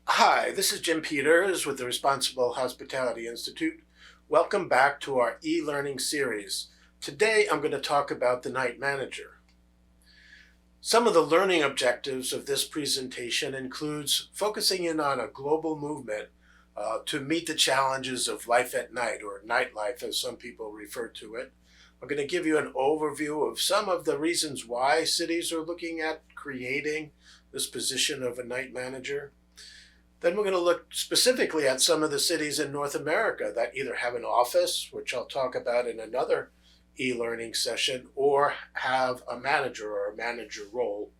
Hi, this is Jim Peters with the Responsible Hospitality Institute. Welcome back to our e-learning series. Today I'm going to talk about the night manager. Some of the learning objectives of this presentation includes focusing in on a global movement to meet the challenges of life at night, or nightlife as some people refer to it. I'm going to give you an overview of some of the reasons why cities are looking at creating this position of a night manager. Then we're going to look specifically at some of the cities in North America that either have an office, which I'll talk about in another e-learning session, or have a manager or a manager role.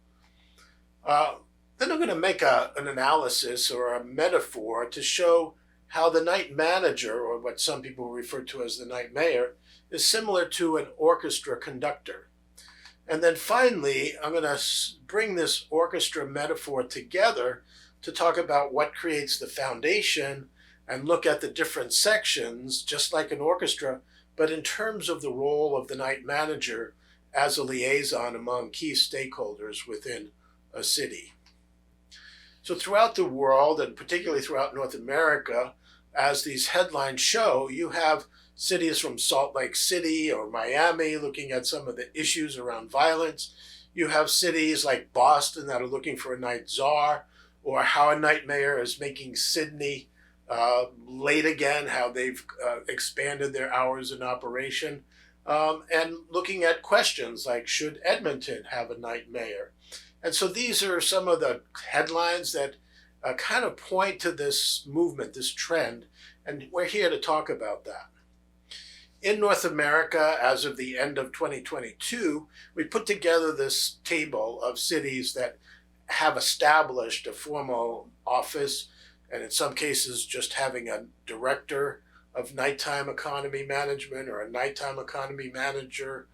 Then I'm going to make an analysis or a metaphor to show how the night manager, or what some people refer to as the night mayor, is similar to an orchestra conductor. And then finally, I'm going to bring this orchestra metaphor together to talk about what creates the foundation and look at the different sections, just like an orchestra, but in terms of the role of the night manager as a liaison among key stakeholders within a city. So throughout the world, and particularly throughout North America, as these headlines show, you have cities from Salt Lake City or Miami looking at some of the issues around violence. You have cities like Boston that are looking for a night czar, or how a night mayor is making Sydney late again, how they've expanded their hours in operation, and looking at questions like, should Edmonton have a night mayor? And so these are some of the headlines that kind of point to this movement, this trend, and we're here to talk about that. In North America, as of the end of 2022, we put together this table of cities that have established a formal office, and in some cases just having a director of nighttime economy management or a nighttime economy manager,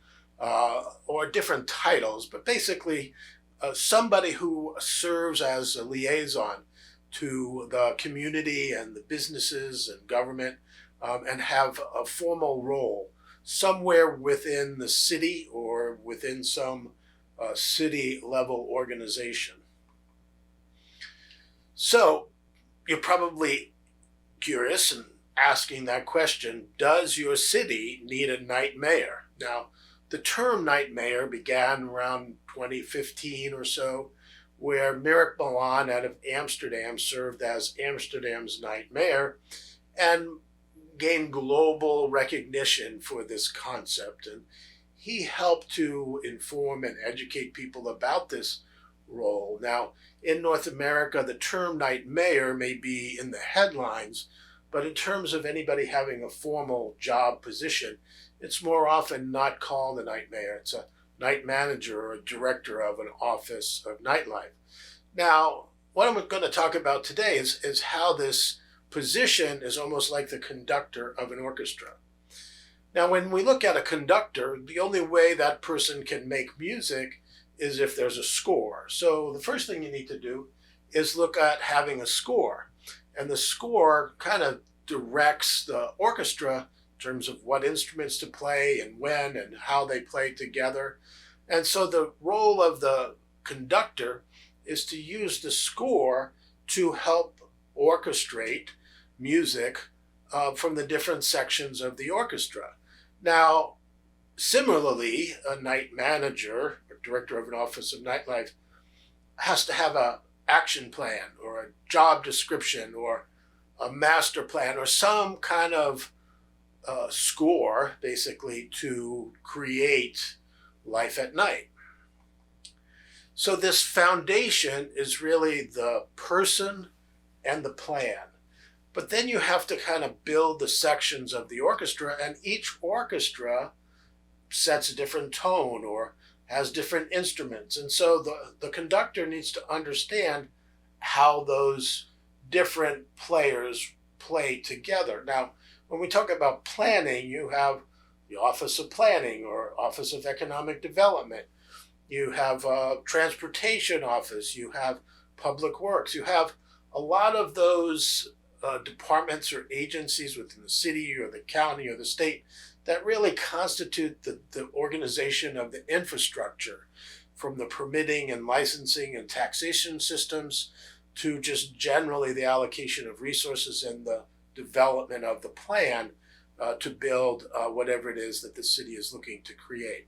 or different titles, but basically somebody who serves as a liaison to the community and the businesses and government, and have a formal role somewhere within the city or within some city level organization. So you're probably curious and asking that question, does your city need a night mayor? Now, the term night mayor began around 2015 or so, where Mirek Milan out of Amsterdam served as Amsterdam's night mayor and gained global recognition for this concept. And he helped to inform and educate people about this role. Now, in North America, the term night mayor may be in the headlines, but in terms of anybody having a formal job position, it's more often not called a night mayor. It's a night manager or a director of an office of nightlife. Now, what I'm going to talk about today is how this position is almost like the conductor of an orchestra. Now, when we look at a conductor, the only way that person can make music is if there's a score. So the first thing you need to do is look at having a score. And the score kind of directs the orchestra in terms of what instruments to play and when and how they play together. And so the role of the conductor is to use the score to help orchestrate music from the different sections of the orchestra. Now, similarly, a night manager or director of an office of nightlife has to have an action plan or a job description or a master plan or some kind of score, basically, to create life at night. So this foundation is really the person and the plan. But then you have to kind of build the sections of the orchestra, and each orchestra sets a different tone or has different instruments. And so the conductor needs to understand how those different players play together. Now, when we talk about planning, you have the Office of Planning or Office of Economic Development. You have a transportation office. You have public works. You have a lot of those departments or agencies within the city or the county or the state that really constitute the organization of the infrastructure, from the permitting and licensing and taxation systems to just generally the allocation of resources and the development of the plan to build whatever it is that the city is looking to create.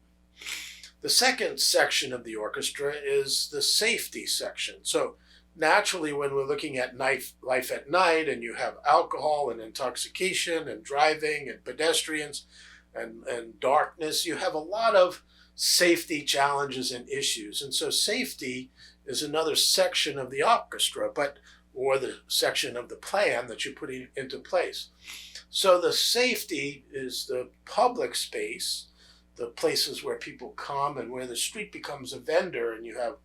The second section of the orchestra is the safety section. So naturally, when we're looking at life at night and you have alcohol and intoxication and driving and pedestrians and darkness, you have a lot of safety challenges and issues. And so safety is another section of the orchestra, or the section of the plan that you're putting into place. So the safety is the public space, the places where people come and where the street becomes a vendor, and you have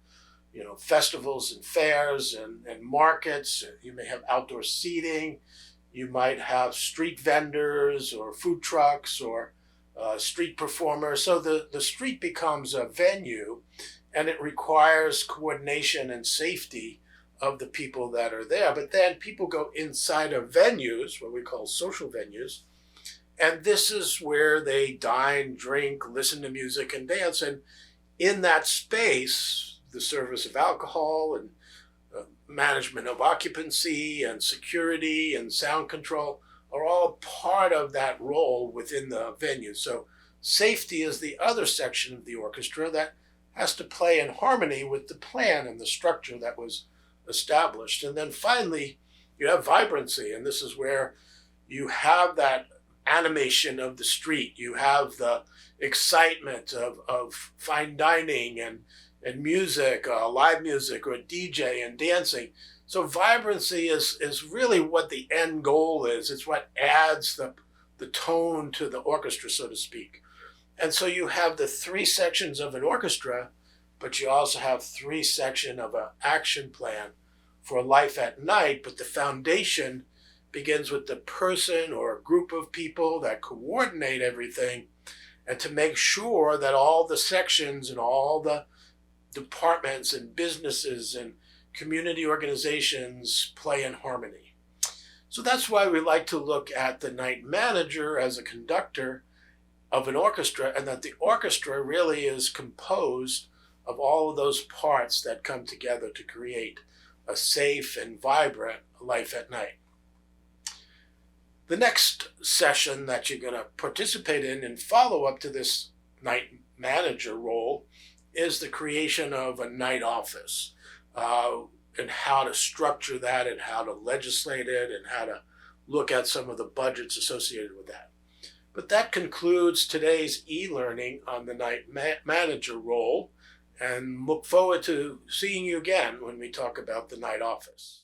festivals and fairs and markets. You may have outdoor seating. You might have street vendors or food trucks or street performers. So the street becomes a venue, and it requires coordination and safety of the people that are there. But then people go inside of venues, what we call social venues, and this is where they dine, drink, listen to music, and dance. And in that space, the service of alcohol and management of occupancy and security and sound control are all part of that role within the venue. So safety is the other section of the orchestra that has to play in harmony with the plan and the structure that was established. And then finally, you have vibrancy, and this is where you have that animation of the street. You have the excitement of fine dining and music, live music, or DJ and dancing. So vibrancy is really what the end goal is. It's what adds the tone to the orchestra, so to speak. And so you have the three sections of an orchestra, but you also have three sections of an action plan for life at night. But the foundation begins with the person or a group of people that coordinate everything, and to make sure that all the sections and all the departments and businesses and community organizations play in harmony. So that's why we like to look at the night manager as a conductor of an orchestra, and that the orchestra really is composed of all of those parts that come together to create a safe and vibrant life at night. The next session that you're going to participate in follow up to this night manager role is the creation of a night office, and how to structure that and how to legislate it and how to look at some of the budgets associated with that. But that concludes today's e-learning on the night manager role, and look forward to seeing you again when we talk about the night office.